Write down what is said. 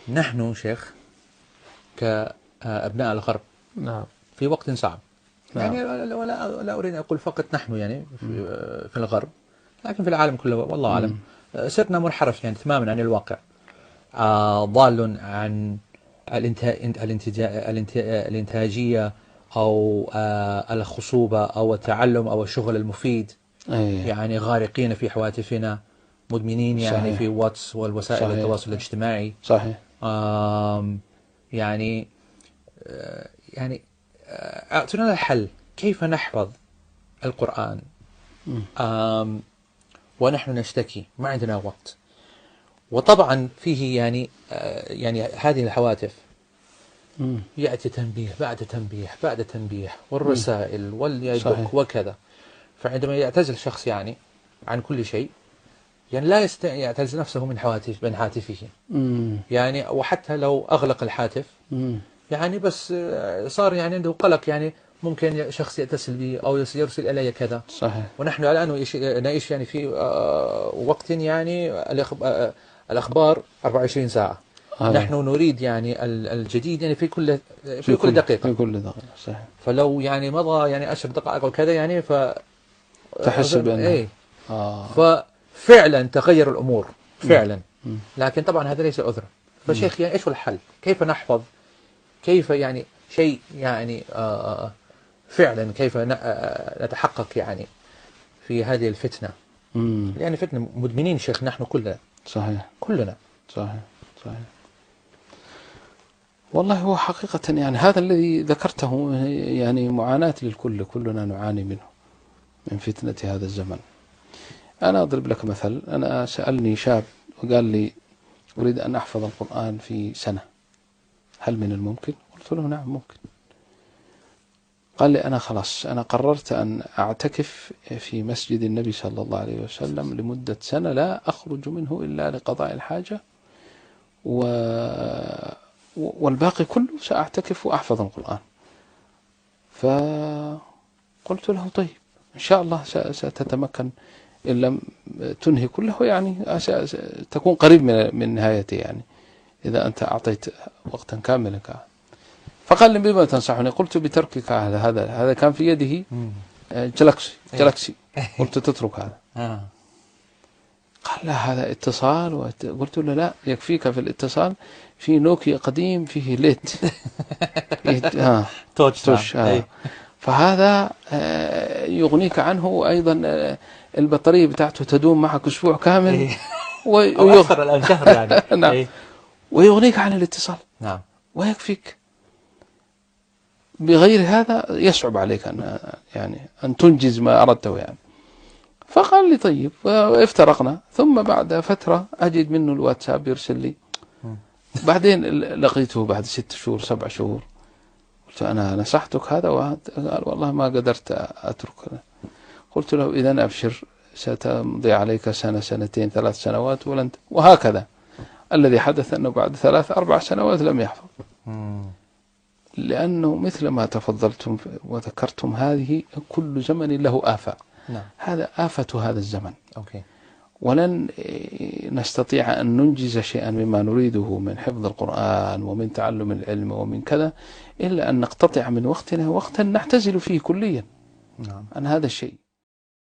نحن شيخ كأبناء الغرب نعم. في وقت صعب. نعم. يعني لا أريد أن أقول فقط نحن يعني في الغرب، لكن في العالم كله والله أعلم صرنا منحرف يعني تماما عن الواقع، ضال عن الإنتاجية أو الخصوبة أو التعلم أو الشغل المفيد. أي. يعني غارقين في هواتفنا، مدمنين يعني في صحيح. واتس والوسائل صحيح. التواصل الاجتماعي. صحيح. يعني يعني أعطونا الحل كيف نحفظ القرآن ونحن نشتكي ما عندنا وقت. وطبعا فيه يعني هذه الهواتف يأتي تنبيه بعد تنبيه بعد تنبيه والرسائل واليدك صحيح. وكذا. فعندما يعتزل شخص يعني عن كل شيء، يعني لا يعتزل نفسه من هاتفه. يعني وحتى لو أغلق الهاتف يعني بس صار يعني عنده قلق، يعني ممكن شخص يتصل بي أو يرسل إلي كذا. صحيح. ونحن الآن نعيش يعني في وقت يعني الأخبار 24 ساعة. هذا نحن نريد يعني الجديد يعني في كل دقيقة. في كل دقيقة. صحيح. فلو يعني مضى يعني 10 دقائق أو كذا يعني تحس بأنه إيه. ففعلا تغير الأمور فعلا. لكن طبعا هذا ليس عذرا. فشيخ يعني إيش هو الحل؟ كيف نحفظ؟ كيف يعني شيء يعني فعلا كيف نتحقق يعني في هذه الفتنة؟ يعني فتنة مدمنين شيخ نحن كلنا. صحيح. كلنا. صحيح. صحيح. والله هو حقيقة يعني هذا الذي ذكرته يعني معاناة للكل، كلنا نعاني منه، من فتنة هذا الزمن. أنا أضرب لك مثل. أنا سألني شاب وقال لي أريد أن أحفظ القرآن في سنة، هل من الممكن؟ قلت له نعم ممكن. قال لي أنا خلاص أنا قررت أن أعتكف في مسجد النبي صلى الله عليه وسلم لمدة سنة لا أخرج منه إلا لقضاء الحاجة، والباقي كله سأعتكف وأحفظ القرآن. فقلت له طيب إن شاء الله ستتمكن، إن لم تنهي كله يعني تكون قريب من نهايته، يعني إذا أنت أعطيت وقتا كاملا. فقال لي بما تنصحني؟ قلت بتركك هذا كان في يده جلاكسي. قلت تترك هذا. قال لا هذا اتصال. قلت له لا يكفيك في الاتصال في نوكيا قديم فيه ليت فيه توش فهذا يغنيك عنه، وأيضا البطارية بتاعته تدوم معك أسبوع كامل أو أكثر الآن شهر يعني. نعم. ويغنيك عن الاتصال. نعم. ويكفيك. بغير هذا يصعب عليك أن تنجز ما أردته يعني. فقال لي طيب، وافترقنا. ثم بعد فترة أجد منه الواتساب يرسل لي. بعدين لقيته بعد 6 شهور 7 شهور. قلت أنا نصحتك هذا، قال والله ما قدرت أترك. قلت له إذن أبشر، ستمضي عليك سنة 2 3 سنوات وهكذا. الذي حدث أنه بعد 3 4 سنوات لم يحفظ. لأنه مثل ما تفضلتم وذكرتم هذه كل زمن له آفة. نعم. هذا آفة هذا الزمن. أوكي. ولن نستطيع أن ننجز شيئا مما نريده من حفظ القرآن ومن تعلم العلم ومن كذا إلا أن نقتطع من وقتنا وقتا نعتزل فيه كليا عن هذا الشيء.